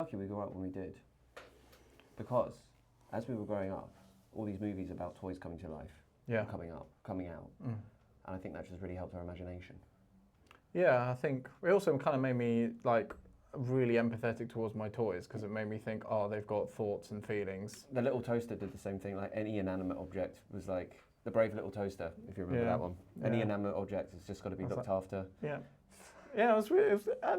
lucky we grew up when we did. Because as we were growing up, all these movies about toys coming to life were coming out. And I think that just really helped our imagination. Yeah, I think it also kind of made me like really empathetic towards my toys because it made me think, oh, they've got thoughts and feelings. The little toaster did the same thing. Like any inanimate object was like the brave little toaster, if you remember that one. Any inanimate object has just got to be looked after. Yeah. Yeah, it was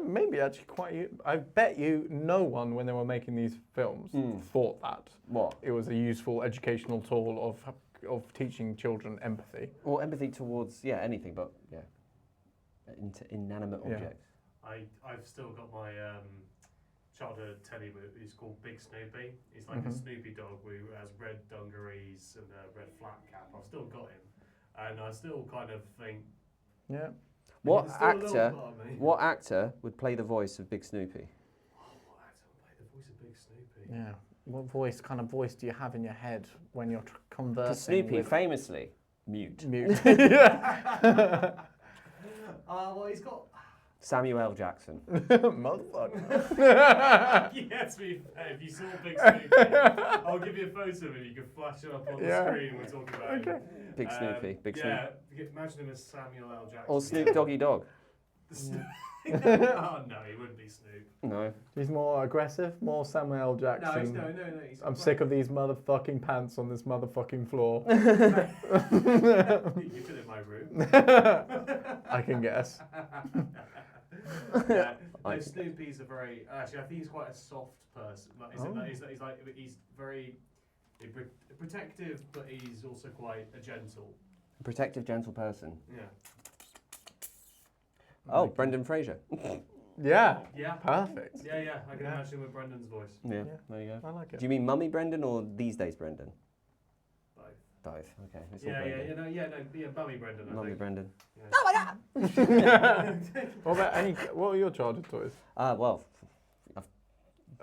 maybe actually quite. I bet you no one, when they were making these films, thought that. What? It was a useful educational tool of teaching children empathy. Or empathy towards anything, but inanimate objects. I've still got my childhood teddy. He's called Big Snoopy. He's like a Snoopy dog who has red dungarees and a red flat cap. I've still got him, and I still kind of think. Yeah. What actor would play the voice of Big Snoopy? Oh, what actor would play the voice of Big Snoopy? Yeah. What kind of voice do you have in your head when you're conversing? Because Snoopy famously mute. Yeah. Well, he's got Samuel L. Jackson. Motherfucker. Yes, if you saw Big Snoopy, I'll give you a photo of him. You can flash it up on the screen and we'll talk about him. Big Snoopy. Big Snoopy. Yeah, imagine him as Samuel L. Jackson. Or Snoop Doggy Dog. Oh no, he wouldn't be Snoop. No. He's more aggressive, more Samuel L. Jackson. No. I'm sick of these motherfucking pants on this motherfucking floor. You've been in my room. I can guess. Yeah, no, Snoopy's a very. Actually, I think he's quite a soft person. He's very protective, but he's also quite a gentle. A protective, gentle person. Yeah. Oh, Brendan Fraser. Yeah. Yeah. Perfect. Yeah. I can imagine with Brendan's voice. Yeah, there you go. I like it. Do you mean Mummy Brendan or these days Brendan? Both. Okay. It's Mummy Brendan. Mummy Brendan. Yeah. Oh my God! What are your childhood toys? Well.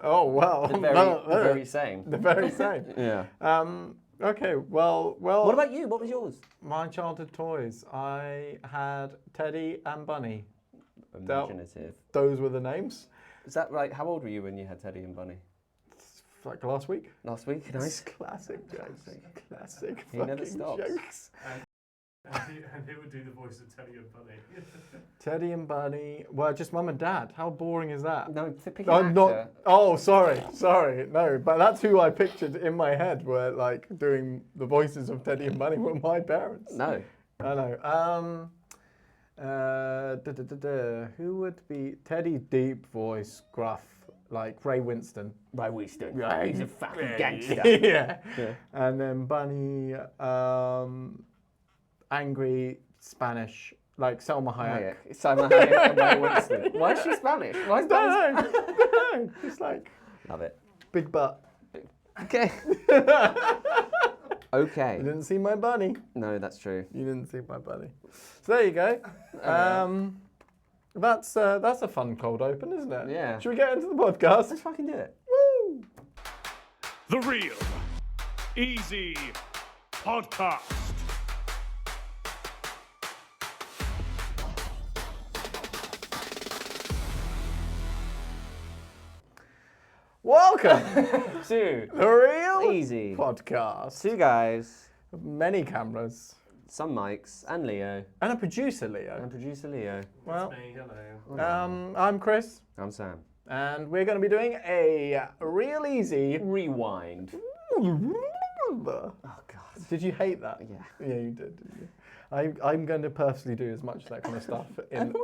Oh well. The very same. The very same. Yeah. Okay. Well. What about you? What was yours? My childhood toys. I had Teddy and Bunny. Imaginative. Those were the names. Is that right? How old were you when you had Teddy and Bunny? Like last week. Last week? Nice. Classic jokes. Classic He never fucking stops. jokes. And who would do the voice of Teddy and Bunny? Teddy and Bunny. Well, just mum and dad. How boring is that? No, pick an actor. Not. Oh, sorry. No, but that's who I pictured in my head. Were like doing the voices of Teddy and Bunny were my parents. No. I know. Who would be Teddy? Deep voice, gruff, like Ray Winston. Ray Winston. Yeah, He's a fucking gangster. Yeah. And then Bunny, angry Spanish, like Selma Hayek. Selma Hayek and Ray Winston. Why is she Spanish? Why is Spanish? Don't know. Just like Love it. big butt. Okay. Okay. You didn't see my bunny. No, that's true. You didn't see my bunny. So there you go. That's a fun cold open, isn't it? Yeah. Should we get into the podcast? Let's fucking do it. Woo! The Real Easy Podcast. Welcome to the Real Easy Podcast. Two guys, Many cameras. some mics, and Leo. And a producer, Leo. And producer Leo. Well, That's me, hello. I'm Chris. I'm Sam. And we're going to be doing a real easy Rewind. Oh God. Did you hate that? Yeah. Yeah, you did. Didn't you? I'm going to purposely do as much of that kind of stuff in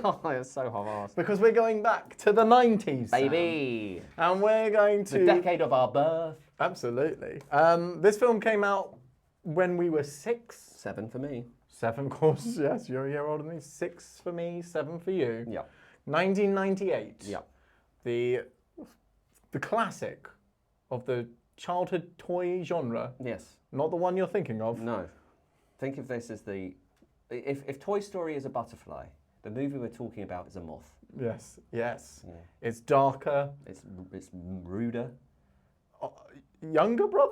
Oh, it's so hard. because we're going back to the 90s, Baby. Sam. And we're going to The decade of our birth. Absolutely. This film came out when we were 6. 7 for me. 7 courses, yes, you're a year older than me. 6 for me, 7 for you. Yeah. 1998. Yeah. The classic of the childhood toy genre. Yes. Not the one you're thinking of. No. Think of this as the... If Toy Story is a butterfly, the movie we're talking about is a moth. Yes. Yes. Yeah. It's darker. It's ruder. Younger brother?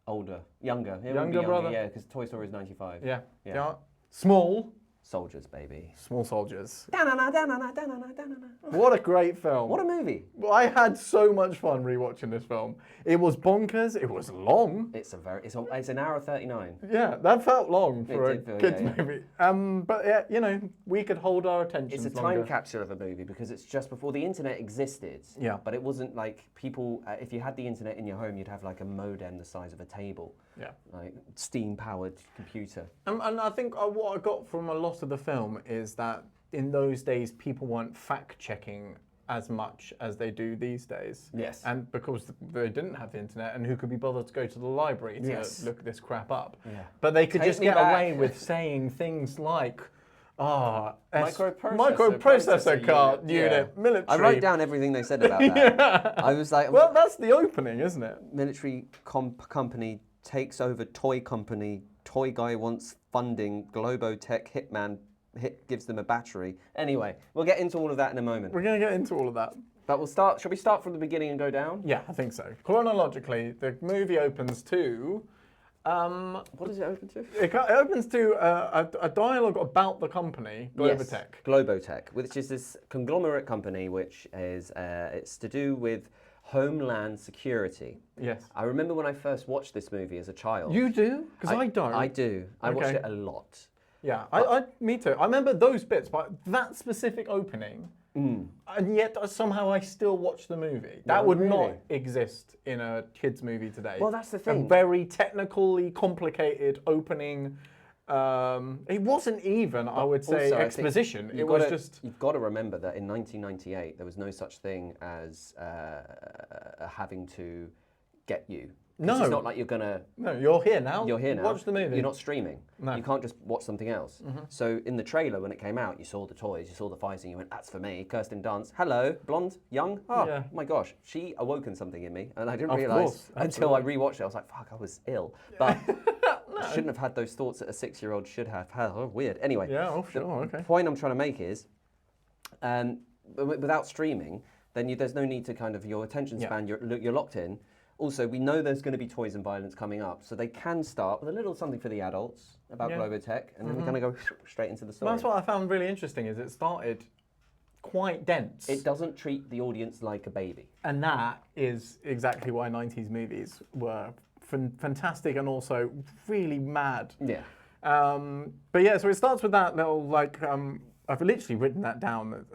Older. Younger. It wouldn't Younger be brother? Yeah, because Toy Story is 95. Yeah. Yeah. Small. soldiers, baby. Small soldiers. Da-na-na, da-na-na, da-na-na, da-na-na. What a great film. What a movie. I had so much fun rewatching this film. It was bonkers. It was long. It's an hour 39. Yeah, that felt long for a did feel, kids yeah. movie. But yeah, you know, we could hold our attention. It's a time capsule of a movie because it's just before the internet existed. Yeah. But it wasn't like people, if you had the internet in your home, you'd have like a modem the size of a table. Yeah. Like steam-powered computer. And I think what I got from a lot of the film is that in those days, people weren't fact-checking as much as they do these days. Yes. And because they didn't have the internet, and who could be bothered to go to the library to look this crap up? Yeah. But they could Take just me get back. away with saying things like, Microprocessor card unit, Yeah. military. I wrote down everything they said about that. Yeah. I was like, Well, that's the opening, isn't it? military company takes over toy company. Toy guy wants funding. Globotech hitman gives them a battery. Anyway, we'll get into all of that in a moment. We're going to get into all of that. But we'll start. Shall we start from the beginning and go down? Yeah, I think so. Chronologically, the movie opens to... What does it open to? It opens to a dialogue about the company, Globotech. Yes, Globotech, which is this conglomerate company which is it's to do with homeland security. Yes. I remember when I first watched this movie as a child. You do? Because I don't. I do. I watched Okay. it a lot. Yeah, me too. I remember those bits, but that specific opening, and yet somehow I still watch the movie. That would not really? exist in a kids' movie today. Well, that's the thing. A very technically complicated opening. It wasn't even, I would say, Also, I think exposition. you've got to just... remember that in 1998 there was no such thing as having to get you. No. It's not like you're gonna. No, you're here now. You're here now. Watch the movie. You're not streaming. No. You can't just watch something else. So in the trailer when it came out, you saw the toys, you saw the fighting, you went, "That's for me." Kirsten Dunst, hello, blonde, young. Oh Yeah. my gosh, she awoken something in me, and I didn't Of realise course, until I rewatched it. I was like, "Fuck, I was ill." But I shouldn't have had those thoughts that a 6-year-old should have had. Oh, weird. Anyway. Yeah, oh, sure, okay. The point I'm trying to make is, without streaming, then there's no need to kind of your attention span. You're locked in. Also, we know there's going to be toys and violence coming up, so they can start with a little something for the adults about Globotech, and then we're going to go straight into the story. Well, that's what I found really interesting, is it started quite dense. It doesn't treat the audience like a baby. And that is exactly why 90s movies were fantastic and also really mad. Yeah. But yeah, so it starts with that little, like, I've literally written that down.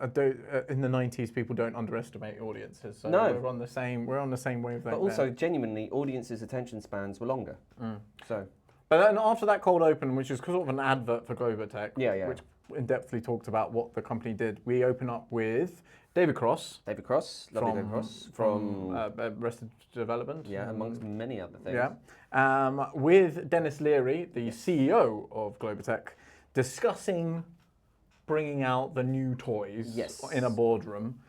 In the 90s, people don't underestimate audiences. So No. we're on the same wavelength. But also, genuinely, audiences' attention spans were longer. So. But then after that cold open, which is sort of an advert for Globotech, which in-depthly talked about what the company did, we open up with David Cross. David Cross, lovely David Cross. From Arrested Development. Yeah, amongst many other things. Yeah. With Dennis Leary, the CEO of Globotech, discussing bringing out the new toys in a boardroom.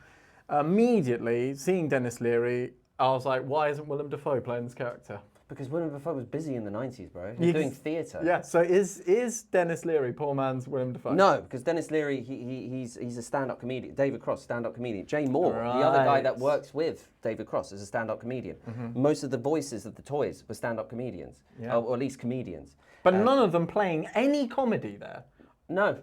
Immediately, seeing Dennis Leary, I was like, why isn't Willem Dafoe playing this character? Because Willem Dafoe was busy in the 90s, bro. He was doing theatre. Yeah, so is Dennis Leary poor man's Willem Dafoe? No, because Dennis Leary, he's a stand-up comedian. David Cross, stand-up comedian. Jay Moore, the other guy that works with David Cross, is a stand-up comedian. Most of the voices of the toys were stand-up comedians, or at least comedians. But none of them playing any comedy there. No.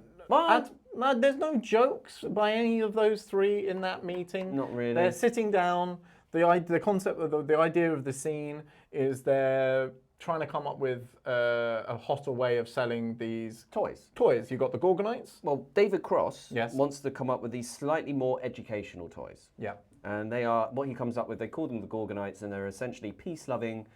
No, there's no jokes by any of those three in that meeting. Not really. They're sitting down. The concept of the idea of the scene is they're trying to come up with a hotter way of selling these toys. You've got the Gorgonites. Well, David Cross Yes. wants to come up with these slightly more educational toys. Yeah. And they are, what he comes up with, they call them the Gorgonites, and they're essentially peace-loving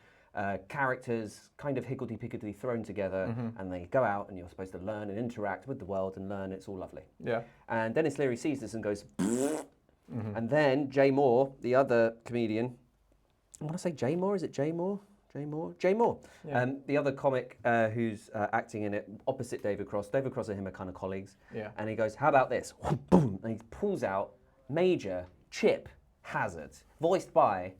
characters, kind of higgledy-piggledy thrown together, and they go out and you're supposed to learn and interact with the world and learn. It's all lovely. Yeah. And Dennis Leary sees this and goes, and then Jay Moore, the other comedian, I want to say Jay Moore, is it Jay Moore? Jay Moore. Yeah. The other comic who's acting in it opposite David Cross. David Cross and him are kind of colleagues. Yeah. And he goes, how about this? Boom! And he pulls out Major Chip Hazard, voiced by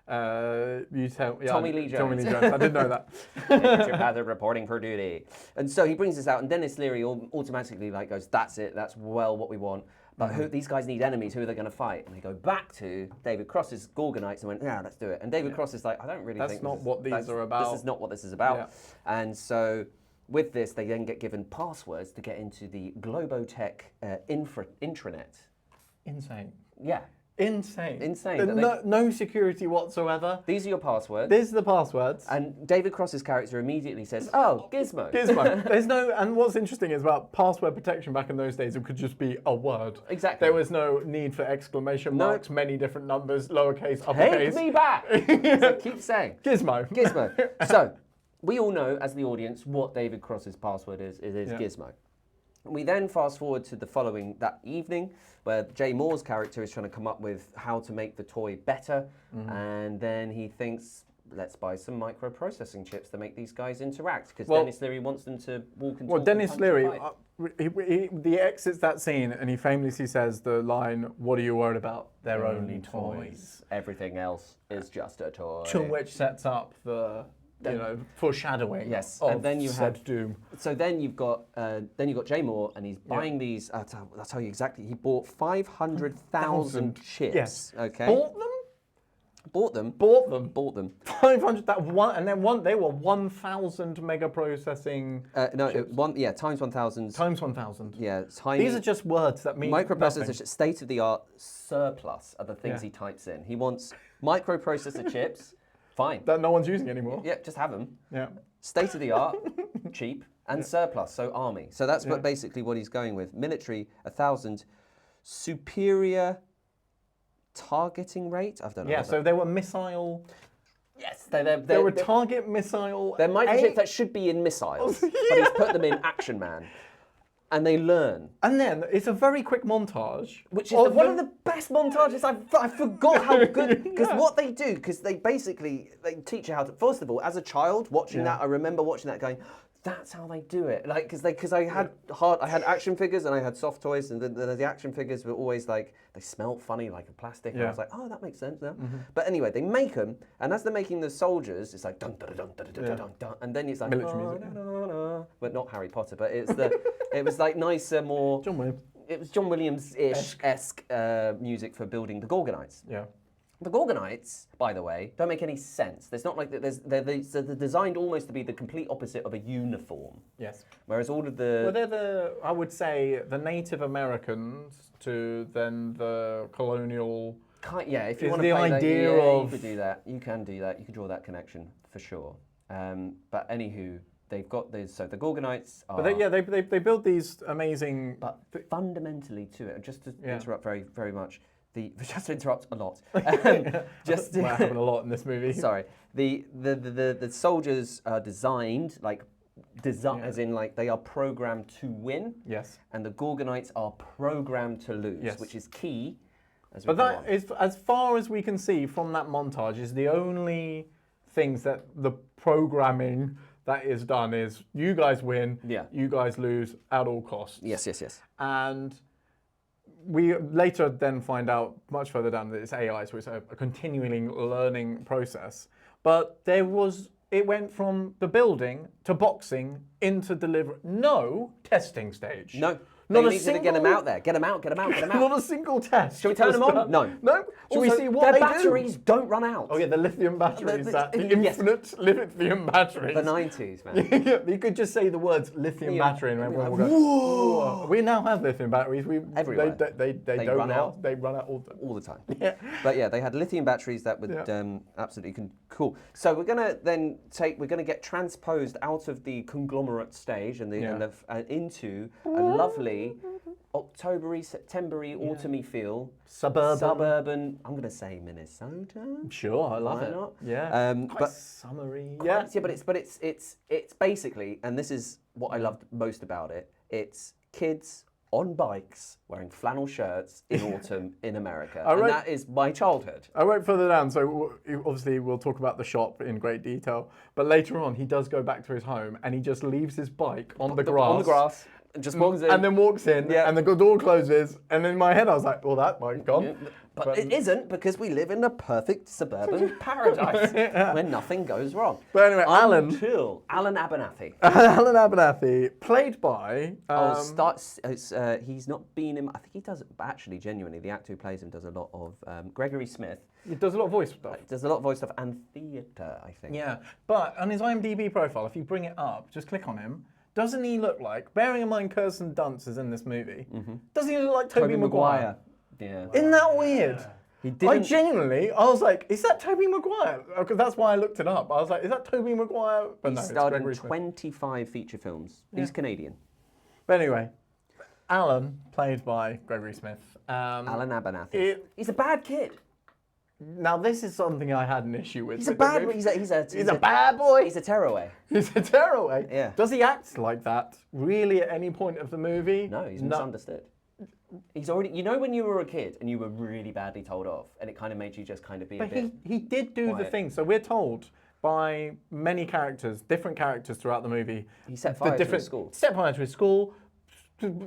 Tommy Lee Jones. Tommy Lee Jones. I didn't know that. Chip Hazard reporting for duty. And so he brings this out, and Dennis Leary automatically goes, that's it, that's what we want. But these guys need enemies, who are they going to fight? And they go back to David Cross's Gorgonites and went, yeah, let's do it. And David Cross is like, I don't really think That's not what these are about. This is not what this is about. Yeah. And so with this, they then get given passwords to get into the Globotech intranet. Insane. Yeah. Insane. Insane. No security whatsoever. These are your passwords. These are the passwords. And David Cross's character immediately says, "Oh, Gizmo." Gizmo. There's no, and what's interesting is about password protection back in those days, it could just be a word. Exactly. There was no need for exclamation marks, many different numbers, lowercase, uppercase. Take me back. So keep saying. Gizmo. Gizmo. So, we all know as the audience what David Cross's password is. It is Yeah. Gizmo. We then fast forward to the following that evening, where Jay Moore's character is trying to come up with how to make the toy better, and then he thinks, let's buy some microprocessing chips to make these guys interact, because Dennis Leary wants them to walk and talk. Well, Dennis and Leary, fight. he exits that scene and he famously says the line, "What are you worried about? They're only toys." Everything else is just a toy. To which sets up the foreshadowing of and then you said doom. So then you've got Jay Moore, and he's buying these. I'll tell you exactly. He bought 500,000 chips. Yes. Okay. Bought them. 500,000. And then they were 1,000 mega processing. Times 1,000. Times 1,000. Yeah, tiny. These are just words that mean microprocessor, state of the art surplus are the things he types in. He wants microprocessor chips. Fine. That no one's using anymore. Yeah, just have them. Yeah. State of the art, cheap, and surplus, so army. So that's basically what he's going with. Military, 1,000. Superior targeting rate? I don't know. Yeah, so they were missile. Yes, they were target missile. They're microchips that should be in missiles, but he's put them in Action Man. And they learn. And then it's a very quick montage. Which is one of the best montages. I forgot how good, because what they do, because they teach you how to, first of all, as a child, watching that, I remember watching that going, that's how they do it. Like, because I had action figures and I had soft toys, and the action figures were always like, they smelled funny, like a plastic. And I was like, oh, that makes sense now. But anyway, they make them, and as they're making the soldiers, it's like dun dun dun dun dun dun dun, and then it's like military music, but not Harry Potter. But it's it was like nicer, more. John Williams. It was John Williams-esque music for building the Gorgonites. Yeah. The Gorgonites, by the way, don't make any sense. There's not like they're designed almost to be the complete opposite of a uniform. Yes. Whereas all of the Well, they're I would say the Native Americans to then the colonial. If you want to the play idea that, of you could do that. You can do that. You can draw that connection for sure. But anywho, they've got these. So the Gorgonites are. But they build these amazing. But fundamentally to it, just to interrupt very very much. Just to interrupt a lot. Just might happen a lot in this movie. Sorry. The soldiers are designed as in like they are programmed to win. Yes. And the Gorgonites are programmed to lose, which is key. But that is, as far as we can see from that montage, is the only things that the programming that is done is you guys win, you guys lose at all costs. Yes. And we later then find out much further down that it's AI, so it's a continuing learning process. But it went from the building to boxing into delivery. No testing stage. No. Not a single. Get them out there. Get them out. Not a single test. Shall we turn them on? No. Shall we see what their they batteries don't run out. Oh yeah, the lithium batteries. The infinite lithium batteries. The 90s, man. You could just say the words lithium battery and everyone would go, whoa. We now have lithium batteries. Everywhere. They don't run out. They run out all the time. Yeah. But yeah, they had lithium batteries that would absolutely cool. So we're gonna get transposed out of the conglomerate stage and into a lovely Octobery, Septembery, autumny feel. Suburban. I'm gonna say Minnesota. Sure, I love Why it. not? Yeah. Quite summery. But it's basically, and this is what I loved most about it. It's kids on bikes wearing flannel shirts in autumn in America, and that is my childhood. I wrote further down, so obviously we'll talk about the shop in great detail. But later on, he does go back to his home, and he just leaves his bike on the grass. On the grass. Just walks in. And then walks in, and the door closes, and in my head I was like, well, that might gone. Yeah, but it isn't, because we live in a perfect suburban paradise where nothing goes wrong. But anyway, Alan Abernathy. Alan Abernathy, played by... he's not been in... I think he does, actually, genuinely, the actor who plays him does a lot of... Gregory Smith. He does a lot of voice stuff. Does a lot of voice stuff and theatre, I think. Yeah, but on his IMDb profile, if you bring it up, just click on him, doesn't he look like, bearing in mind Kirsten Dunst is in this movie, doesn't he look like Tobey Maguire? Yeah. Isn't that weird? He I didn't. genuinely, I was like, is that Tobey Maguire? Because that's why I looked it up. I was like, is that Tobey Maguire? But He no, it's starred in Gregory Smith. 25 feature films. He's Canadian. But anyway, Alan, played by Gregory Smith. Alan Abernathy. He's a bad kid. Now this is something I had an issue with. He's a bad. He's a bad boy. He's a tearaway. He's a tearaway. Yeah. Does he act like that really at any point of the movie? No, he's misunderstood. He's already. You know when you were a kid and you were really badly told off, and it kind of made you just kind of be a But bit. he did do the thing. So we're told by many characters, different characters throughout the movie. He set fire to his school. Set fire to his school.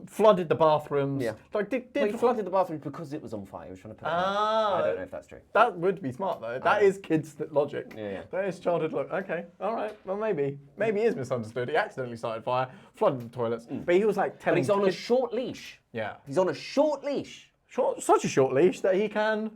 Flooded the bathrooms. Yeah. Like Well, he flooded the bathroom because it was on fire. He was trying to put it out. I don't know if that's true. That would be smart though. That is kids' logic. Yeah. That is childhood look. Okay, all right. Well, maybe he is misunderstood. He accidentally started fire, flooded the toilets, but he was like But telling. he's on a kids- short leash. Yeah. He's on a short leash. Such a short leash that he can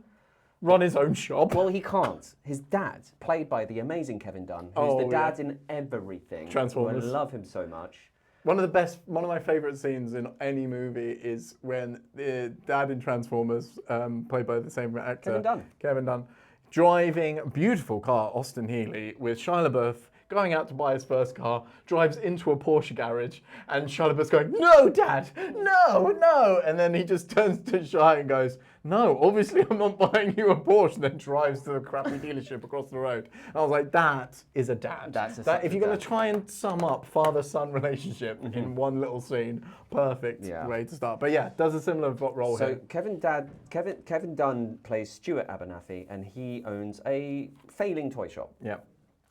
run his own shop. Well, he can't. His dad, played by the amazing Kevin Dunn, who's Oh, the yeah. dad in everything. Transformers. I love him so much. One of my favourite scenes in any movie is when the dad in Transformers, played by the same actor, Kevin Dunn, driving a beautiful car, Austin Healey, with Shia LaBeouf, going out to buy his first car, drives into a Porsche garage, and Shia LaBeouf's going, "No, Dad, no," and then he just turns to Shia and goes, "No, obviously I'm not buying you a Porsche," and then drives to the crappy dealership across the road. And I was like, that is a dad. If you're going to try and sum up father-son relationship in one little scene, perfect way to start. But yeah, does a similar role here. So Kevin Dunn plays Stuart Abernathy, and he owns a failing toy shop. Yeah.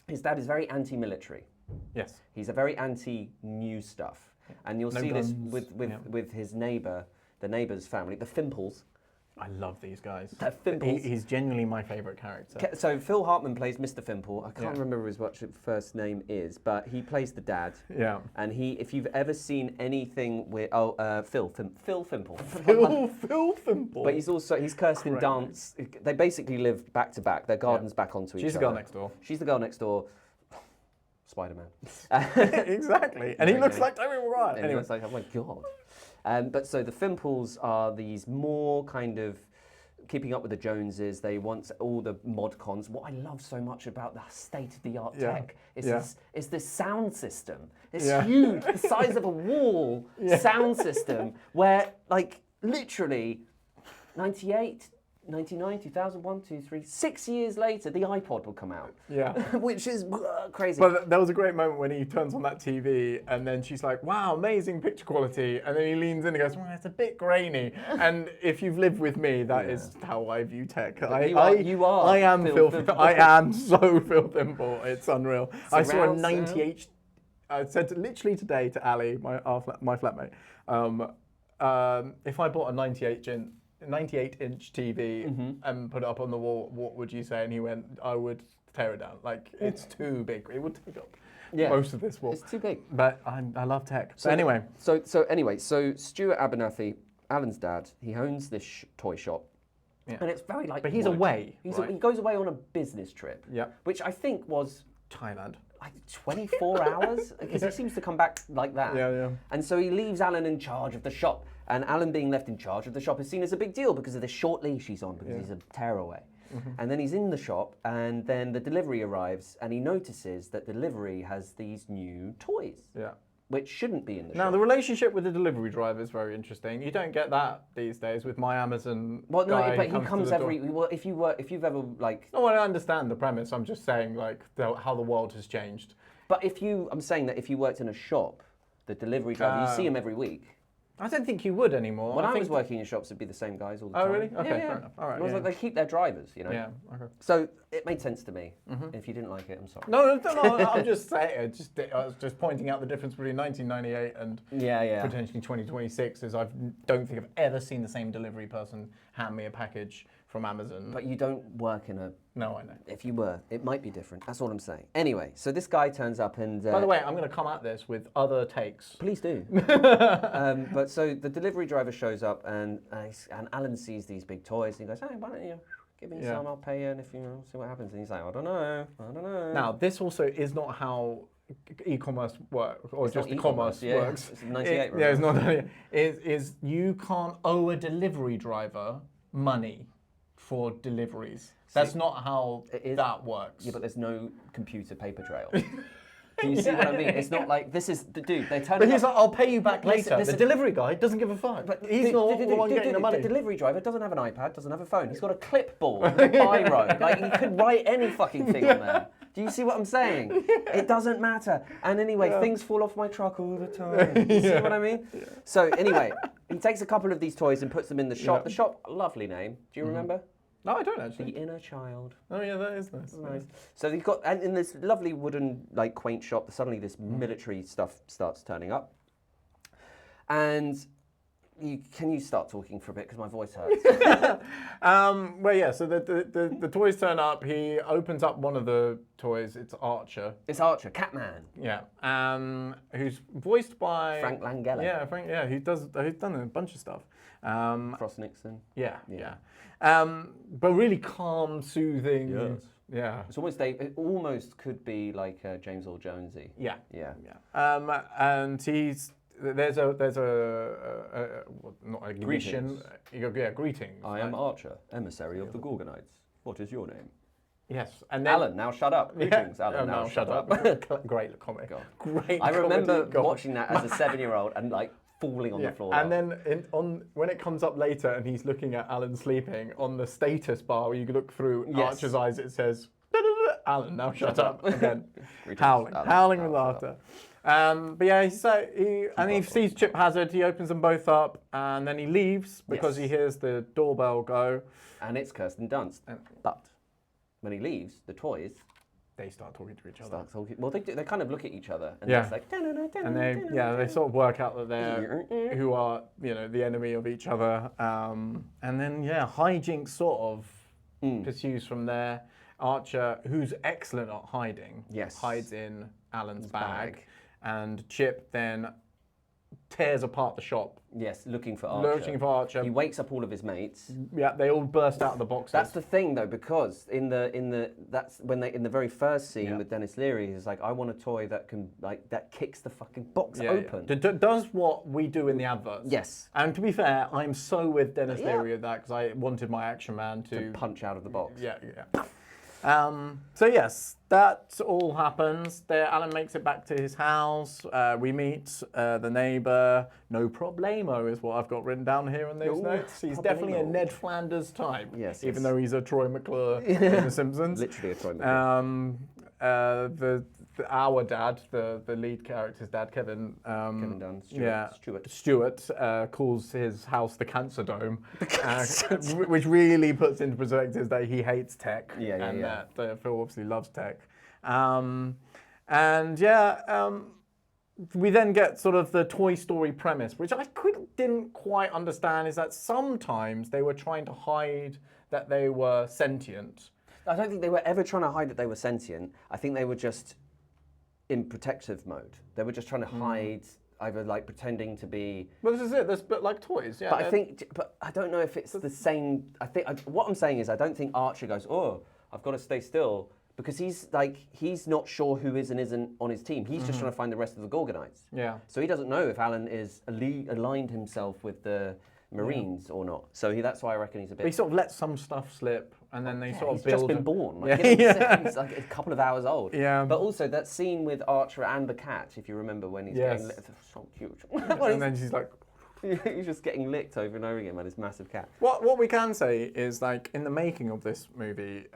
His dad is very anti-military. Yes. He's a very anti-new stuff, and you'll see this with his neighbour, the neighbour's family, the Fimples. I love these guys. He's genuinely my favourite character. So Phil Hartman plays Mr. Fimple. I can't remember what his first name is, but he plays the dad. Yeah. And if you've ever seen anything with Phil Fimple. Phil Fimple. But he's Kirsten Dunst. They basically live back to back. Their gardens back onto each other. She's the girl next door. She's the girl next door. Spider-Man. Exactly. And he looks like Tobey Maguire. Anyway, it's like, oh my god. But so the Fimples are these more kind of keeping up with the Joneses. They want all the mod cons. What I love so much about the state-of-the-art tech is this sound system. It's huge, the size of a wall sound system where, like, literally 98, 99, 2001, 2, 3, 6 years later, the iPod will come out. Yeah. Which is crazy. But there was a great moment when he turns on that TV and then she's like, "Wow, amazing picture quality." And then he leans in and goes, "Well, it's a bit grainy." And if you've lived with me, that is how I view tech. I am Phil Fimple. I am so Phil Fimple. It's unreal. I saw a 98. I said literally today to Ali, my flatmate, if I bought a 98-inch TV and put it up on the wall, what would you say? And he went, "I would tear it down. Like, it's too big. It would take up most of this wall." It's too big. But I love tech. So anyway. So Stuart Abernathy, Alan's dad, he owns this toy shop. Yeah. And it's very like. But he's away. He goes away on a business trip. Yeah. Which I think was Thailand. Like 24 hours? Because he seems to come back like that. Yeah. And so he leaves Alan in charge of the shop. And Alan being left in charge of the shop is seen as a big deal because of the short leash he's on, because he's a tearaway. And then he's in the shop, and then the delivery arrives, and he notices that delivery has these new toys. Yeah. Which shouldn't be in the shop. Now, the relationship with the delivery driver is very interesting. You don't get that these days with my Amazon. Well, no, guy but he comes every. door. Well, if you've ever like. No, I understand the premise. I'm just saying, like, how the world has changed. But I'm saying that if you worked in a shop, the delivery driver, you see him every week. I don't think you would anymore. When I was working in shops, it'd be the same guys all the time. Oh, really? Okay, yeah. fair enough. All right. It was like they keep their drivers, you know. Yeah. Okay. So it made sense to me. If you didn't like it, I'm sorry. No. I'm just saying. I was just pointing out the difference between 1998 and potentially 2026. Is I don't think I've ever seen the same delivery person hand me a package from Amazon. But you don't work in a. No, I know. If you were, it might be different. That's all I'm saying. Anyway, so this guy turns up and. By the way, I'm going to come at this with other takes. Please do. But so the delivery driver shows up and Alan sees these big toys and he goes, "Hey, why don't you give me some? I'll pay you, and if you see what happens." And he's like, I don't know. Now, this also is not how e-commerce work or It's just not e-commerce yeah. works. It's 98, Yeah, it's remember? not. Is you can't owe a delivery driver money for deliveries. That's not how that works. Yeah, but there's no computer paper trail. Do you see what I mean? It's not like this is the dude. They turn. But he's like, I'll pay you back later. Listen. The delivery guy doesn't give a fuck. But he's not the one getting the money. The delivery driver doesn't have an iPad, doesn't have a phone. He's got a clipboard, a biro. Like he could write any fucking thing on there. Do you see what I'm saying? It doesn't matter. And anyway, things fall off my truck all the time. You see what I mean? Yeah. So anyway, he takes a couple of these toys and puts them in the shop. The shop, lovely name. Do you remember? No, I don't actually. The Inner Child. Oh yeah, that is nice. Nice. So you've got, and in this lovely wooden, like quaint shop, suddenly this military stuff starts turning up. And can you start talking for a bit because my voice hurts? Well, yeah. So the toys turn up. He opens up one of the toys. It's Archer. It's Archer, Catman. Yeah. Who's voiced by Frank Langella. Yeah, Frank. Yeah, he's done a bunch of stuff. Frost Nixon. Yeah. But really calm, soothing. Yes. Yeah. It's almost it almost could be like James Earl Jonesy. Yeah. Yeah. And there's a not a mission. Greetings. I am Archer, emissary of the Gorgonites. What is your name? Yes. And then, Alan, now shut up. Greetings, Alan, now shut up. Great comic. God. Great. I remember comedy. watching that as a 7-year-old and like falling on the floor. And then when it comes up later and he's looking at Alan sleeping, on the status bar where you look through Archer's eyes, it says, Alan, now shut up. Again, howling with laughter. But yeah, he sees Chip Hazard, he opens them both up, and then he leaves because he hears the doorbell go. And it's Kirsten Dunst. But when he leaves, the toys... They start talking to each other. Well, they do. They kind of look at each other, and it's like, and they sort of work out that they're who are the enemy of each other, and then hijinks sort of pursues from there. Archer, who's excellent at hiding, hides in Alan's bag, and Chip then tears apart the shop. Yes, looking for Archer. He wakes up all of his mates. Yeah, they all burst out of the boxes. That's the thing, though, because in the very first scene with Dennis Leary, he's like, I want a toy that can that kicks the fucking box open. Does what we do in the adverts. Yes. And to be fair, I'm so with Dennis Leary with that because I wanted my Action Man to punch out of the box. Yeah. So yes, that all happens. Alan makes it back to his house. We meet the neighbour. No problemo is what I've got written down here in those notes. He's definitely a Ned Flanders type. Yes. Even though he's a Troy McClure in The Simpsons. Literally a Troy McClure. Our dad, the lead character's dad, Kevin Dunst. Stewart calls his house the Cancer Dome, which really puts into perspective that he hates tech and that Phil obviously loves tech. We then get sort of the Toy Story premise, which I didn't quite understand, is that sometimes they were trying to hide that they were sentient. I don't think they were ever trying to hide that they were sentient. I think they were just in protective mode. They were just trying to hide, either like pretending to be. Well, this is it. There's like toys, yeah. But I don't know if it's the same. What I'm saying is I don't think Archer goes, oh, I've got to stay still, because he's not sure who is and isn't on his team. He's just trying to find the rest of the Gorgonites. Yeah. So he doesn't know if Alan is aligned himself with the Marines or not. So that's why I reckon he's a bit. But he sort of lets some stuff slip, and then they sort of he's build. Just been born. He's like a couple of hours old. Yeah. But also that scene with Archer and the cat, if you remember, when he's getting licked, so cute. And then she's like. He's just getting licked over and over again by this massive cat. What we can say is, like, in the making of this movie,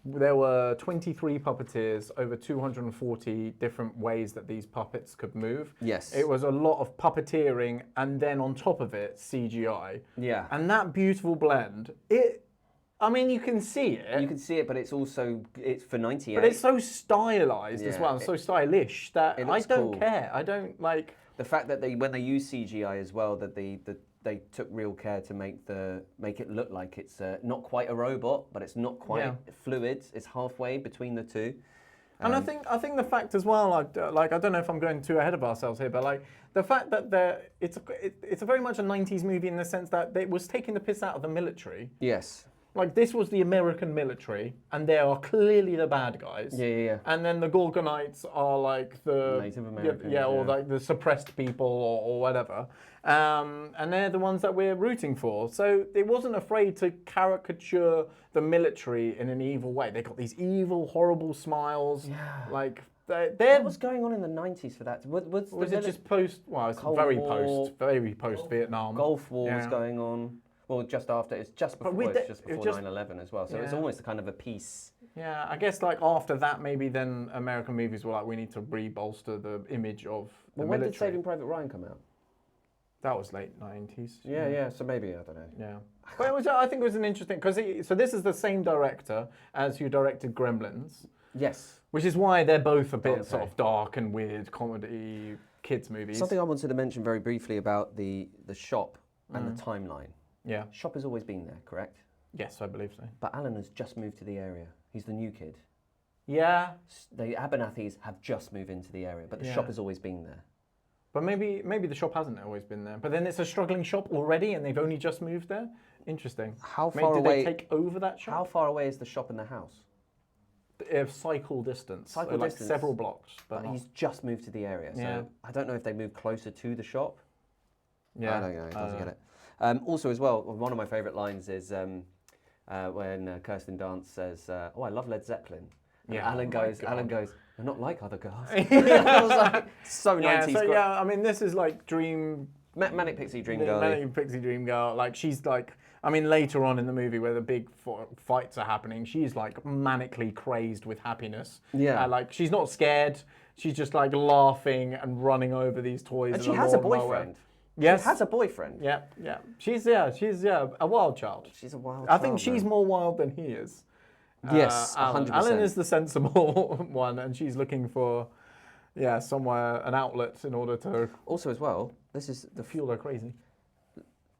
there were 23 puppeteers, over 240 different ways that these puppets could move. Yes. It was a lot of puppeteering, and then on top of it, CGI. Yeah. And that beautiful blend, I mean, you can see it. You can see it, but it's for 98. But it's so stylized as well, and so stylish that I don't care. I don't like... The fact that when they use CGI as well, that they took real care to make it look like it's not quite a robot, but it's not quite fluid. It's halfway between the two. And I think the fact as well, like I don't know if I'm going too ahead of ourselves here, but like the fact that it's a very much a 90s movie in the sense that it was taking the piss out of the military. Yes. like this was the American military, and they are clearly the bad guys. Yeah. And then the Gorgonites are like the Native Americans, or like the suppressed people or whatever. And they're the ones that we're rooting for. So it wasn't afraid to caricature the military in an evil way. They got these evil, horrible smiles. Yeah. Like What they're. was going on in the 90s for that? Was it just post? Well, it's Cold very War, post Vietnam. Gulf War was Yeah. going on. Well, just after. It's just before. we Well, did- it's just it before just- 9/11 as well. So it's Yeah. almost a kind of a peace. Yeah, I guess like after that, maybe then American movies were like, we need to re-bolster the image of the Well, when did military. Saving Private Ryan come out? That was late 90s. Yeah. So maybe I don't know. Yeah. But it was, I think it was an interesting, because so this is the same director as who directed Gremlins, Yes. which is why they're both a bit Okay. sort of dark and weird comedy kids movies. Something I wanted to mention very briefly about the shop and the timeline. Yeah. Shop has always been there, correct? Yes, I believe so. But Alan has just moved to the area. He's the new kid. Yeah. The Abernathys have just moved into the area, but the Yeah. shop has always been there. But maybe the shop hasn't always been there. But then it's a struggling shop already, and they've only just moved there. Interesting. How Maybe far did away? they take over that shop? How far away is the shop and the house? Cycle distance. Cycle so like distance. several blocks. But But not- he's just moved to the area, so Yeah. I don't know if they moved closer to the shop. yeah. I don't know. He doesn't know. get it. Also, as well, one of my favourite lines is when Kirsten Dunst says, "Oh, I love Led Zeppelin." And Yeah. Alan Oh my goes, God. "They're not like other girls." I was like, so 90s. So yeah, I mean, this is like Dream Manic Pixie Dream the Girl. Manic Pixie Dream Girl. Like she's like, I mean, later on in the movie where the big fights are happening, she's like manically crazed with happiness. Yeah. Like she's not scared. She's just like laughing and running over these toys. And in she has a lawnmower. boyfriend. Yes. She has a boyfriend. Yeah. She's a wild child. She's a wild I think child, she's man. more wild than he is. Yes, Alan. 100%. Alan is the sensible one, and she's looking for, somewhere an outlet in order to Also, as well, this is the fuel her crazy.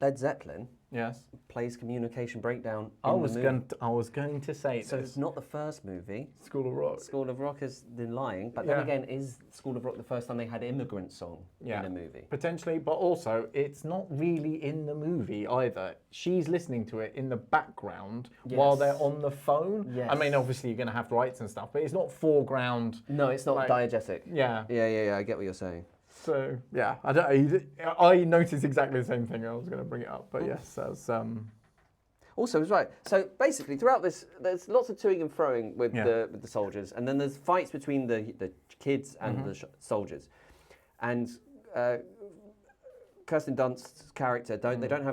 Led Zeppelin Yes. plays Communication Breakdown in I the was movie. going to say So this. it's not the first movie. School of Rock. School of Rock is been lying, but then Yeah. again, is School of Rock the first time they had immigrant song Yeah. in a movie? Potentially, but also it's not really in the movie either. She's listening to it in the background while Yes. they're on the phone. Yes. I mean, obviously you're going to have rights and stuff, but it's not foreground. No, it's not Like- diegetic. Yeah. Yeah. I get what you're saying. So yeah, I noticed exactly the same thing. I was going to bring it up, but yes, that's Also, it's right. So basically, throughout this, there's lots of toing and froing with Yeah. the soldiers, and then there's fights between the kids and the soldiers, and Kirsten Dunst's character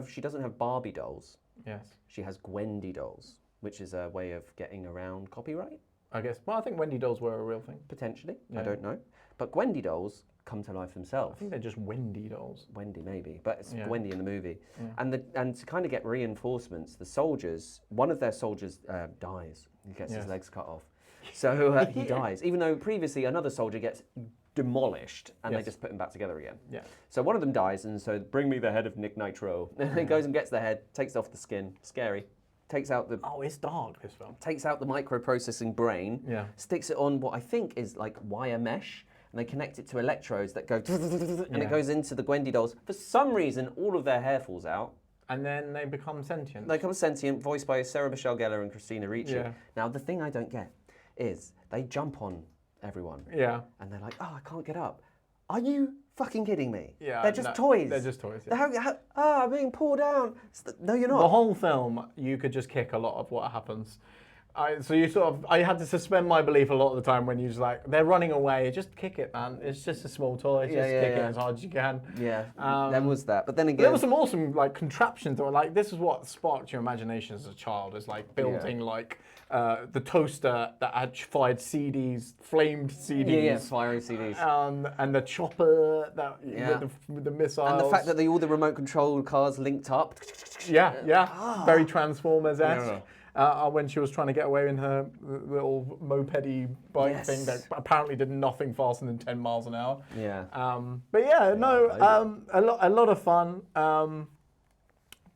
she doesn't have Barbie dolls. yes. She has Gwendy dolls, which is a way of getting around copyright, I guess. Well, I think Wendy dolls were a real thing. potentially. Yeah. I don't know. But Gwendy dolls come to life I themselves. think they're just Wendy dolls. Wendy maybe, but it's Yeah. Gwendy in the movie. Yeah. And to kind of get reinforcements, the soldiers, one of their soldiers dies. He gets his Yes. legs cut off. So he dies, even though previously another soldier gets demolished and they Yes. just put him back together again. Yeah. So one of them dies, and so bring me the head of Nick Nitro. And he goes and gets the head, takes off the skin, scary, takes out the Oh, it's dark, this film. microprocessing brain, Yeah. sticks it on what I think is like wire mesh, and they connect it to electrodes that go, and Yeah. it goes into the Gwendy dolls. For some reason, all of their hair falls out. And then they become sentient. They become sentient, voiced by Sarah Michelle Gellar and Christina Ricci. Yeah. Now, the thing I don't get is they jump on everyone, Yeah. and they're like, "Oh, I can't get up." Are you fucking kidding me? Yeah. They're just no, toys. They're just toys. Yeah. I'm being pulled down. No, you're The not. whole film, you could just kick a lot of what happens. I had to suspend my belief a lot of the time when you just like, they're running away, just kick it, man. It's just a small toy, just kick it as hard as you can. Yeah, Um, there was that. But then again, There were some awesome like contraptions that were like, this is what sparked your imagination as a child, is like building like the toaster that had fired CDs, flamed CDs. yeah, firing CDs. And the chopper that Yeah. with the missiles. And the fact that all the remote control cars linked up. very Transformers-esque. When she was trying to get away in her little mopedy bike Yes. thing that apparently did nothing faster than 10 miles an hour. Yeah. But yeah, a lot of fun.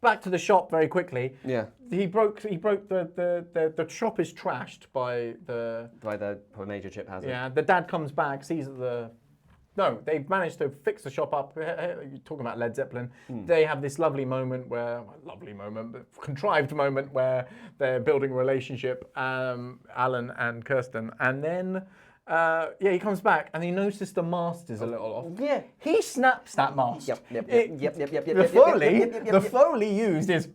Back to the shop very quickly. Yeah. He broke the shop is trashed by the By the major chip hazard. the dad comes back, sees that No, they've managed to fix the shop up. You're talking about Led Zeppelin. They have this lovely moment but contrived moment where they're building a relationship, Alan and Kirsten, and then he comes back and he notices the mast is a little off. Yeah. He snaps that mast. Yep. The Foley used is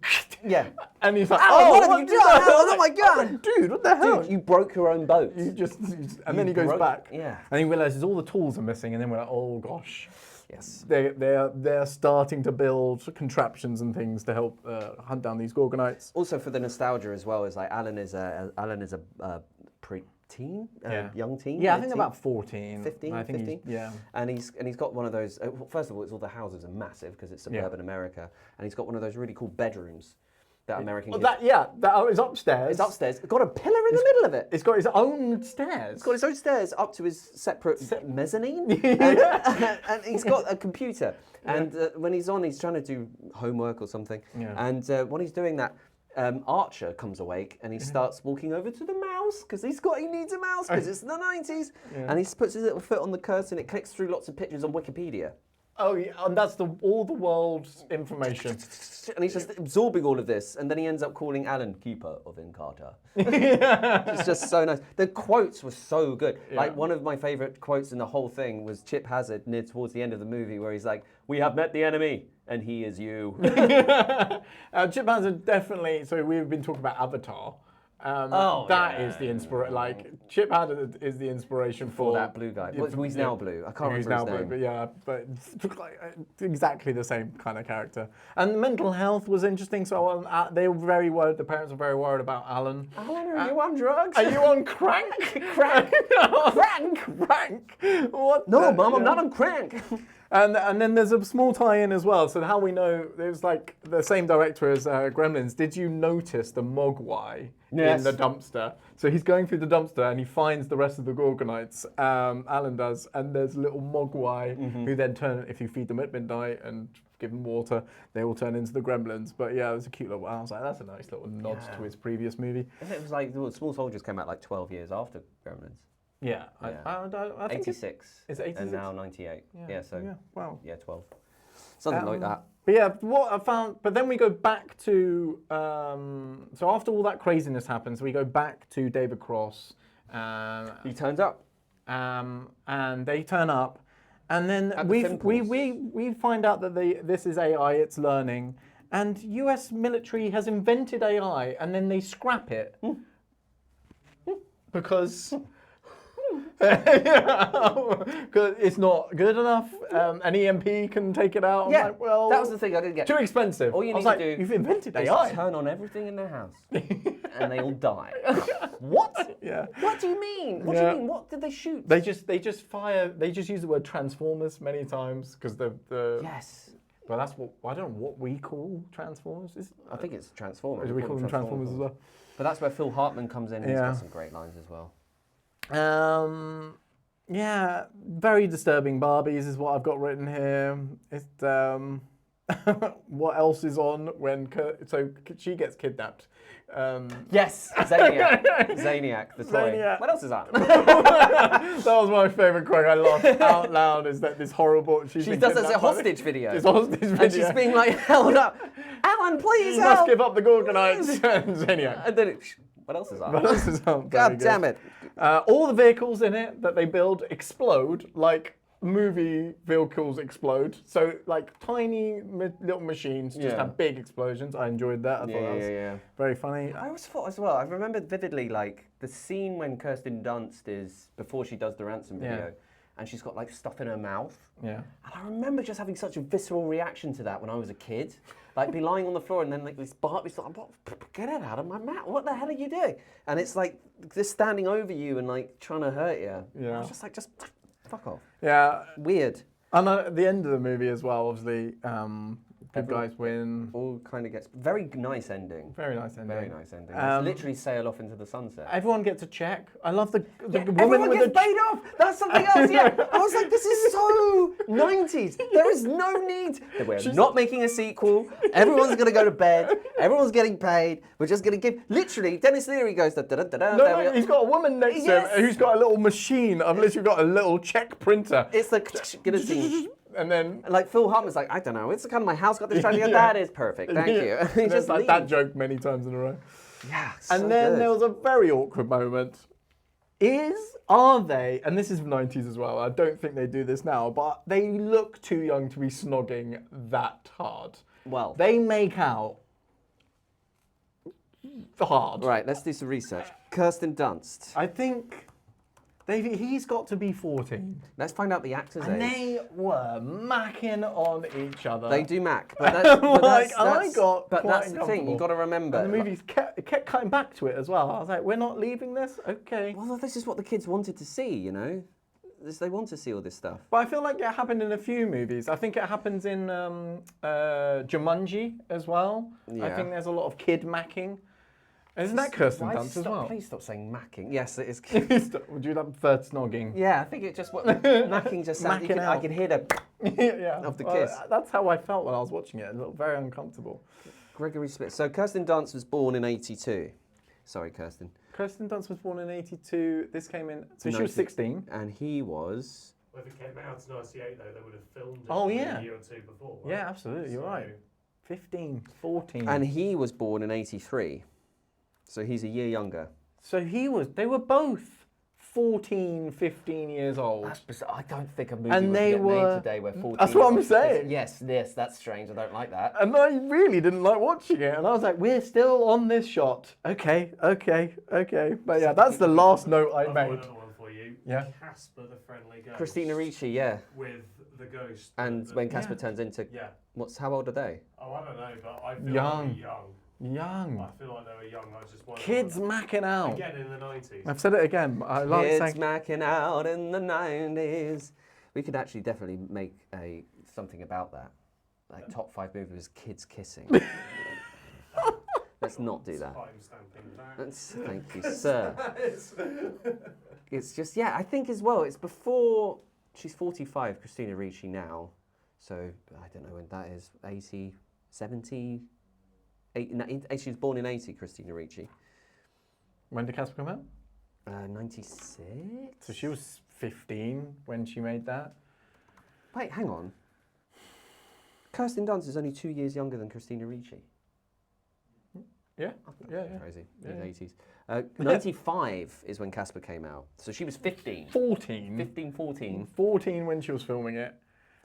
Yeah. and he's like, Oh, what have what you the done? hell? Oh my God. Dude, what the hell? Dude, you broke your own boat. And then he goes back. Yeah. And he realizes all the tools are missing, and then we're like, oh gosh. Yes. They're starting to build contraptions and things to help hunt down these Gorgonites. Also for the nostalgia as well, is like Alan is a pre-teen, young teen. Yeah, I think mid-teen? about 14. 15, I think 15? Yeah. And he's got one of those. First of all, it's all the houses are massive because it's suburban America, and he's got one of those really cool bedrooms that American. Well, kids. that is upstairs. It's upstairs. It's got a pillar in the middle of it. It's got its own stairs. It's got his own stairs up to his separate mezzanine, and he's got a computer. And when he's on, he's trying to do homework or something. Yeah. And when he's doing that, Archer comes awake and he starts walking over to the mouse because he needs a mouse because it's the 90s. And he puts his little foot on the curtain. It clicks through lots of pictures on Wikipedia. Oh, yeah, and that's all the world's information. And he's just absorbing all of this, and then he ends up calling Alan Keeper of Encarta. It's just so nice. The quotes were so good. Like one of my favourite quotes in the whole thing was Chip Hazard near towards the end of the movie, where he's like, "We have met the enemy, and he is you." Chip Hazard definitely. So we've been talking about Avatar. That is the inspiration. Like Chip Hazard is the inspiration for that blue guy. He's now blue. I can't remember his name. Blue, but it's like exactly the same kind of character. And mental health was interesting. So they were very worried. The parents were very worried about Alan. Alan, are you on drugs? Are you on crank? Crank? Crank? What? No, Mum, I'm not on crank. And then there's a small tie-in as well. So how we know there's like the same director as Gremlins. Did you notice the Mogwai in the dumpster? So he's going through the dumpster and he finds the rest of the Gorgonites. Alan does, and there's little Mogwai who then turn, if you feed them at midnight and give them water, they all turn into the Gremlins. But yeah, it was a cute little. I was like, that's a nice little nod to his previous movie. And it was like Small Soldiers came out like 12 years after Gremlins. Yeah, I think 86. It's 86? And now 98. Yeah, so. Yeah, wow. Yeah, 12. Something like that. But yeah, what I found, but then we go back to, so after all that craziness happens, we go back to David Cross. He turns up. And they turn up, and then we find out that this is AI, it's learning, and US military has invented AI, and then they scrap it. Because it's not good enough. An EMP can take it out. Yeah, like, well, that was the thing I didn't get. Too expensive. All you need to do you've invented is AI. turn on everything in their house, and they all die. What? Yeah. What do you mean? What do you mean? What did they shoot? They just fire. They just use the word Transformers many times because the. Yes. Well, that's what I don't know what we call Transformers. I think it's Transformers. Do we call them Transformers as well? But that's where Phil Hartman comes in. And he's got some great lines as well. Yeah, very disturbing Barbies is what I've got written here. It's what else is on when so she gets kidnapped. Yes, Zaniac, the toy. Zaniac. What else is on? That was my favourite quote. I laughed out loud. Is that this horrible? She does this a hostage video. It's a hostage video. And she's being like held up. Alan, please you help. must give up the Gorgonites and Zaniac. And then what else is on? What else is on? God damn it. All the vehicles in it that they build explode like movie vehicles explode. So like tiny little machines just have big explosions. I enjoyed that. I thought that was very funny. I always thought as well, I remember vividly like the scene when Kirsten Dunst is, before she does the ransom video, and she's got like stuff in her mouth. Yeah. And I remember just having such a visceral reaction to that when I was a kid. Like be lying on the floor and then like this Barbie's like, get it out of my mouth. What the hell are you doing? And it's like just standing over you and like trying to hurt you. Yeah. I was just like, just fuck off. Yeah. Weird. And at the end of the movie as well, obviously, Good guys win. All kind of gets very nice ending. Very nice ending. Very nice ending. They literally sail off into the sunset. Everyone gets a check. I love the woman Everyone with gets the paid off. That's something else. Yeah, I was like, this is so 90s. There is no need. We're not making a sequel. Everyone's gonna go to bed. Everyone's getting paid. We're just gonna give. Literally, Dennis Leary goes da da da da. No, he's got a woman next to him who's got a little machine. I've literally got a little check printer. It's the guillotine. And then, like Phil Hartman's like, I don't know, it's kind of my house got this shiny. That is perfect, thank you. He just just like leaves. that joke many times in a row. Yeah. And then there was a very awkward moment. Are they, and this is 90s as well, I don't think they do this now, but they look too young to be snogging that hard. Well, They make out hard. right, let's do some research. Kirsten Dunst. I think he's got to be 14. Let's find out the actor's And age. they were macking on each other. They do mac, but that's, but Like, that's, I that's- got but quite that's the thing. uncomfortable. You've got to remember. And the movies kept cutting back to it as well. I was like, we're not leaving this? Okay. Well, this is what the kids wanted to see, you know. They want to see all this stuff. But I feel like it happened in a few movies. I think it happens in Jumanji as well. I Yeah. think there's a lot of kid macking. Isn't that Kirsten Dunst as well? Please stop saying macking. Yes, it is. Would you prefer snogging? Yeah, I think it just macking just sounds. Macking I out. could hear the Yeah. of the Well, kiss. that's how I felt when I was watching it. It looked very uncomfortable. Gregory Smith. So Kirsten Dunst was born in '82. Sorry, Kirsten. Kirsten Dunst was born in 82. This came in, so she was 90. 16. And he was. Well, if it came out in 98, though, they would have filmed it Oh, yeah. a year or two before. Right? Yeah, absolutely. You're So- right. 15, 14. And he was born in '83. So he's a year younger. So they were both 14, 15 years old. That's bizarre. I don't think a movie And would they get were- made today where 14. That's what I'm saying. Yes, that's strange. I don't like that. And I really didn't like watching it. And I was like, we're still on this shot. Okay. But yeah, that's the last note I I've got made. another one for you. Yeah. Casper the Friendly Ghost. Christina Ricci, yeah. With the ghost. And the- when Casper Yeah. turns into, Yeah. how old are they? Oh, I don't know, but I feel Young. like they're young. Young. I feel like they were young. I just wonder. Kids macking out. Again in the 90s. I've said it again. I like Kids saying. macking out in the 90s. We could actually definitely make something about that. Like top 5 movies, kids kissing. Let's not do that. Timestamping that. Thank you, sir. It's just, yeah, I think as well, it's before, she's 45, Christina Ricci now. So, I don't know when that is, 80, 70, 80, she was born in 80, Christina Ricci. When did Casper come out? 96? So she was 15 when she made that. Wait, hang on. Kirsten Dunst is only 2 years younger than Christina Ricci. Yeah. Yeah. Crazy. Yeah. In the 80s. 95 is when Casper came out. So she was 15. 14. 15, 14. 14 when she was filming it.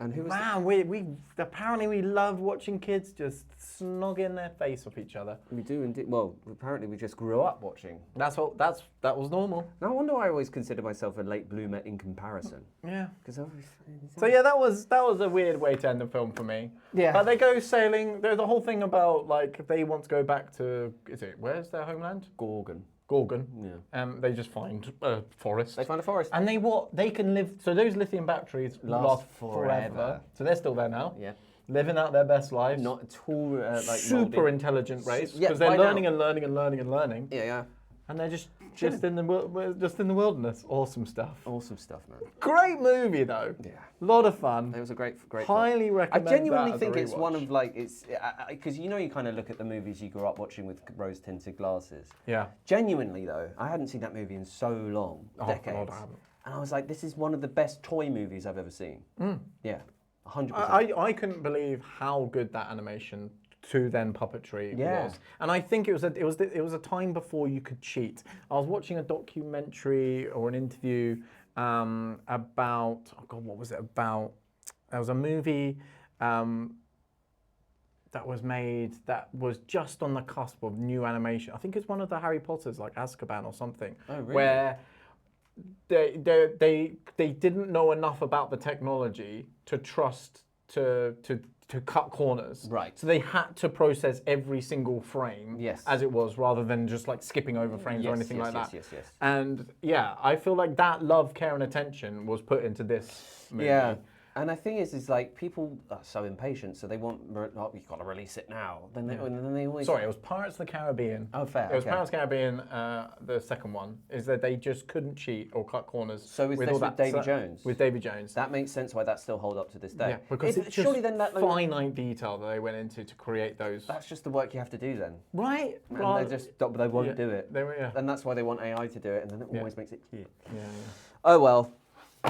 And who was Man, we apparently we love watching kids just snogging their face off each other. We do indeed. Well, apparently we just grew up watching. That was normal. No wonder I always consider myself a late bloomer in comparison. Yeah. Because So yeah, that was a weird way to end the film for me. Yeah. But they go sailing. There's a whole thing about like if they want to go back to where's their homeland? Gorgon. Gorgon. Yeah. They just find a forest. They find a forest. And they can live. So those lithium batteries Last forever. forever. So they're still there now. Yeah. Living out their best lives. Not at all like super mouldy. intelligent race Yeah, because they're by now. learning and learning and learning and learning, Yeah, yeah. and they're just in the wilderness. Awesome stuff. Awesome stuff, man. Great movie though. Yeah. Lot of fun. It was a great film. Highly I recommend. genuinely that as think a it's one rewatch. of like because you kind of look at the movies you grew up watching with rose-tinted glasses. Yeah. Genuinely though, I hadn't seen that movie in so long, decades, God, I haven't. and I was like, this is one of the best toy movies I've ever seen. Yeah, 100%. I couldn't believe how good that animation to then puppetry Yeah. was, and I think it was a time before you could cheat. I was watching a documentary or an interview about what was it about? There was a movie that was made that was just on the cusp of new animation. I think it's one of the Harry Potters, like Azkaban or something, Oh, really? where they didn't know enough about the technology to trust to cut corners. Right. So they had to process every single frame Yes. as it was, rather than just like skipping over frames or Yes, anything yes, like yes, that. yes. And yeah, I feel like that love, care, and attention was put into this movie. Yeah. And the thing is like people are so impatient, so they want, oh, we've got to release it now. Then they always. Sorry, it was Pirates of the Caribbean. Oh, fair. It was Pirates of the Caribbean, the second one, is that they just couldn't cheat or cut corners. So is this with Davy Jones? With Davy Jones. That makes sense why that still hold up to this day. Yeah, because it's surely just then that finite detail that they went into to create those. That's just the work you have to do then. Right. And Well, they won't do it. Yeah. And that's why they want AI to do it, and then it always makes it cute. Yeah. Oh well.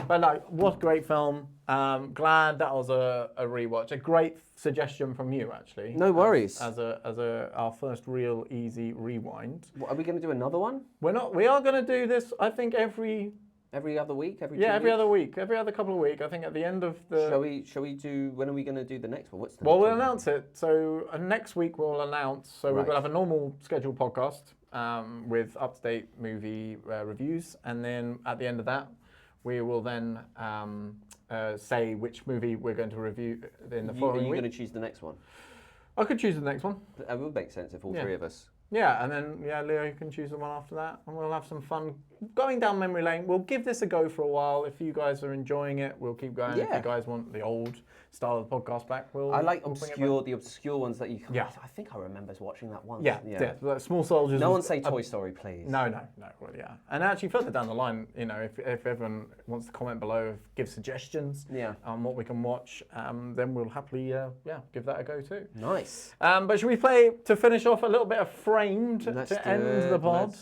But like, what a great film. Glad that was a rewatch. A great suggestion from you, actually. No worries. As our first real easy rewind. What, are we going to do another one? We are going to do this. I think every other week, every other week, every other couple of weeks. I think at the end of the. Shall we do? When are we going to do the next one? What's the? Well, we'll announce it. So next week we'll announce. So we're going to have a normal scheduled podcast with up-to-date movie reviews, and then at the end of that, we will then say which movie we're going to review in the following week. Are you going to choose the next one? I could choose the next one. That would make sense if all three of us. Yeah, and then Leo, you can choose the one after that, and we'll have some fun going down memory lane. We'll give this a go for a while. If you guys are enjoying it, we'll keep going. Yeah. If you guys want the old style of the podcast back, I like the obscure ones that you. Yeah. I think I remember watching that once. Yeah. Like Small Soldiers. No one say Toy Story, please. No. Well, yeah. And actually, further down the line, if everyone wants to comment below, give suggestions on what we can watch, then we'll happily give that a go too. Nice. But should we play to finish off a little bit of Framed to end the pod?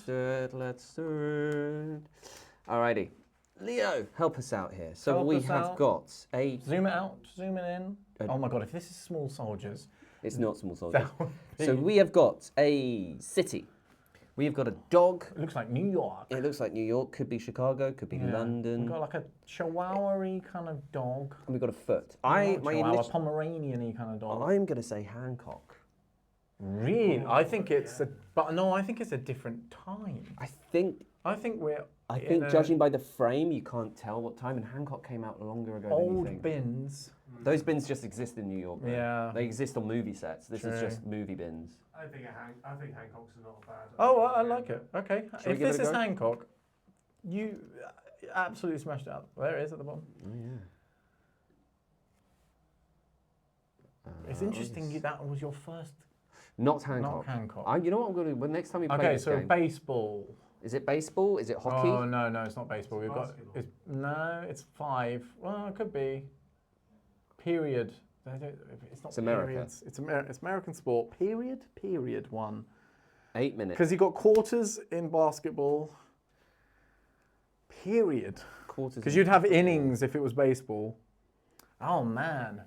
Let's do it. Alrighty. Leo, help us out here. So we have got a... Zoom it out, zoom it in. Oh my God, if this is Small Soldiers. It's not Small Soldiers. So we have got a city. We have got a dog. It looks like New York. It looks like New York. Could be Chicago. Could be London. We've got like a Chihuahua-y kind of dog. And we've got a foot. Pomeranian-y kind of dog. I'm going to say Hancock. Really? I think it's a different time. I think judging by the frame, you can't tell what time. And Hancock came out longer ago than you think. Old bins. Those bins just exist in New York. Though. Yeah. They exist on movie sets. This is just movie bins. I think Hancock's not bad. Oh, I like it. Okay. If this is Hancock, you absolutely smashed it up. There it is at the bottom. Oh, yeah. It's interesting that was your first. Not Hancock. Not Hancock. You know what I'm going to do? Next time we play this game. Baseball. Is it baseball? Is it hockey? Oh, no, it's not baseball. It's 5. Well, it could be. Period. It's not. It's America. It's American sport. Period 1. 8 minutes. Because you got quarters in basketball. Period. Quarters. Because you'd have innings if it was baseball. Oh man.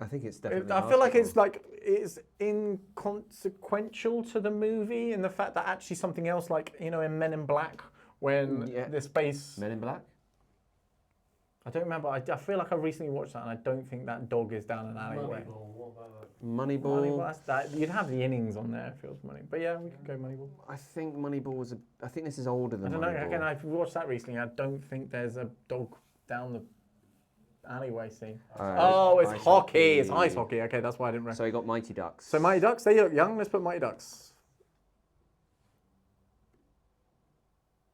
I think it's definitely. I feel like it's inconsequential to the movie in the fact that actually something else, like in Men in Black, when the space. Men in Black. I don't remember. I feel like I recently watched that, and I don't think that dog is down an alleyway. Moneyball, what about that? Moneyball. You'd have the innings on there if it was money. But yeah, we could go Moneyball. I think Moneyball was I think this is older than I don't Moneyball. know. Again, I've watched that recently. I don't think there's a dog down the alleyway scene. It's hockey. It's ice hockey. Okay, that's why I didn't remember. So you got Mighty Ducks. So Mighty Ducks, they look young. Let's put Mighty Ducks.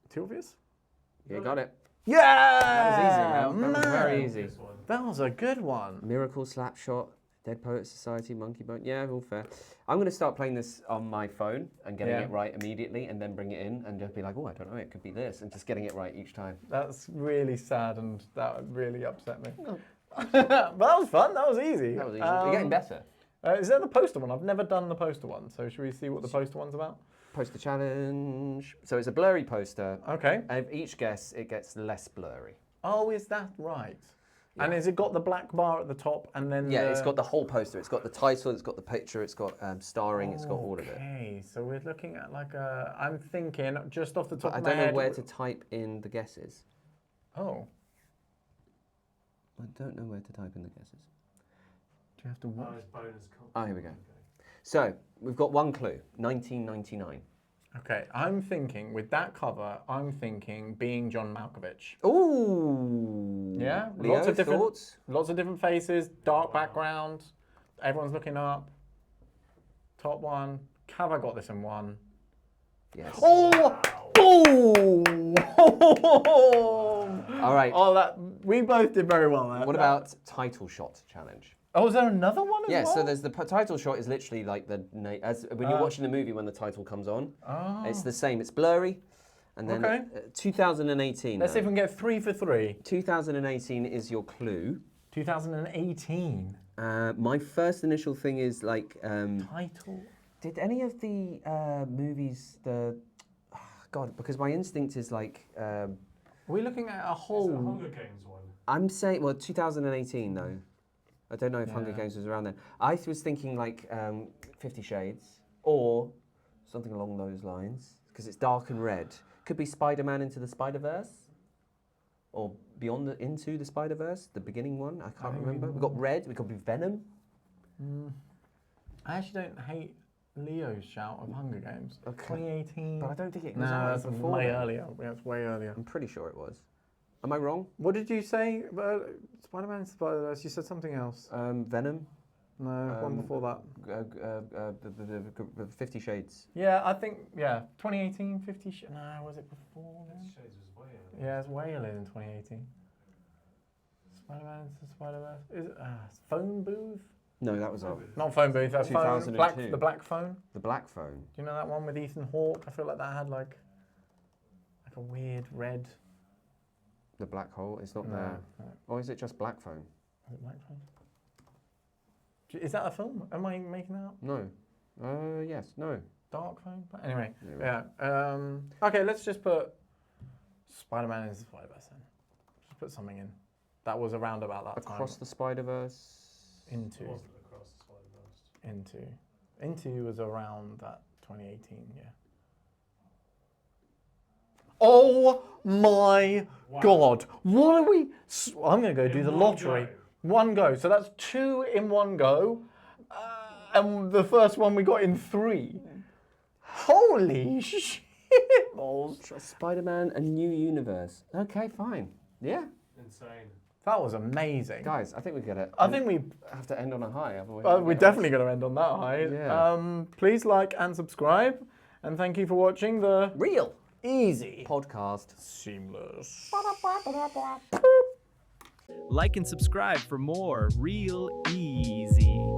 Too obvious? You got it. Yeah! That was easy, man. That was very easy. That was a good one. Miracle, Slapshot, Dead Poets Society, Monkey Bone. Yeah, all fair. I'm going to start playing this on my phone and getting it right immediately, and then bring it in and just be like, oh, I don't know, it could be this, and just getting it right each time. That's really sad, and that really upset me. But that was fun. That was easy. That was easy. You're getting better. Is that the poster one? I've never done the poster one, so should we see what the poster one's about? Poster challenge. So it's a blurry poster. Okay. And each guess, it gets less blurry. Oh, is that right? Yeah. And has it got the black bar at the top and then it's got the whole poster. It's got the title, it's got the picture, it's got starring, it's got all of it. Okay, so we're looking at I'm thinking just off the top of my head. I don't know where to type in the guesses. Oh. I don't know where to type in the guesses. Do you have to watch? Here we go. So, we've got one clue, 1999. Okay, I'm thinking, with that cover, being John Malkovich. Ooh! Yeah? Leo, lots of different thoughts? Lots of different faces, dark background, everyone's looking up. Top one. Have I got this in one? Yes. Oh! Boom! All right. Oh, we both did very well there. What about title shot challenge? Oh, is there another one as Yeah, well? so there's the title shot is literally like when you're watching the movie when the title comes on. Oh. It's the same. It's blurry. And then Okay. 2018. Let's see if we can get 3 for 3. 2018 is your clue. 2018. My first initial thing is like. Title. Did any of the movies God? Because my instinct is like. Are we looking at a Is whole? it a Hunger Games one? I'm saying 2018 though. I don't know if Hunger Games was around then. I was thinking like 50 Shades or something along those lines because it's dark and red. Could be Spider-Man Into the Spider-Verse or Into the Spider-Verse, the beginning one. I can't remember. We've got red. We could be Venom. I actually don't hate Leo's shout of Hunger Games. Okay. 2018. But I don't think it was No, out that's before way then. earlier. Yeah, it's way earlier. I'm pretty sure it was. Am I wrong? What did you say about Spider-Man and Spider-Verse? You said something else. Venom. No, one before that. 50 Shades. Yeah, I think, 2018, 50 Shades. No, was it before then? Shades was way earlier. Yeah, it's way earlier than 2018. Spider-Man into Spider-Verse. Is it Phone Booth? No, that was Not Phone Booth, that's phone. 2002. The Black Phone. the Black Phone. Do you know that one with Ethan Hawke? I feel like that had like a weird red. The Black Hole. It's not No, there. no. Or is it just Black Phone? Is it Black Phone? Is that a film? Am I making that up? No. Yes. No. Dark Phone? But anyway, Yeah. okay, let's just put Spider-Man into Spider-Verse then. Just put something in. That was around about that Across time. the Spider-Verse. Into. It wasn't across the Spider-Verse. Into was around that 2018, yeah. Oh my God! What are we? I'm going to go do the one lottery. go. One go. So that's 2 in one go. And the first one we got in 3. Holy shit balls. Spider-Man: A New Universe. Okay, fine. Yeah. Insane. That was amazing. Guys, I think we get it. I think we have to end on a high, haven't we? we're definitely going to end on that high. Yeah. Please like and subscribe. And thank you for watching the Real Easy podcast. Seamless. Like and subscribe for more Real Easy.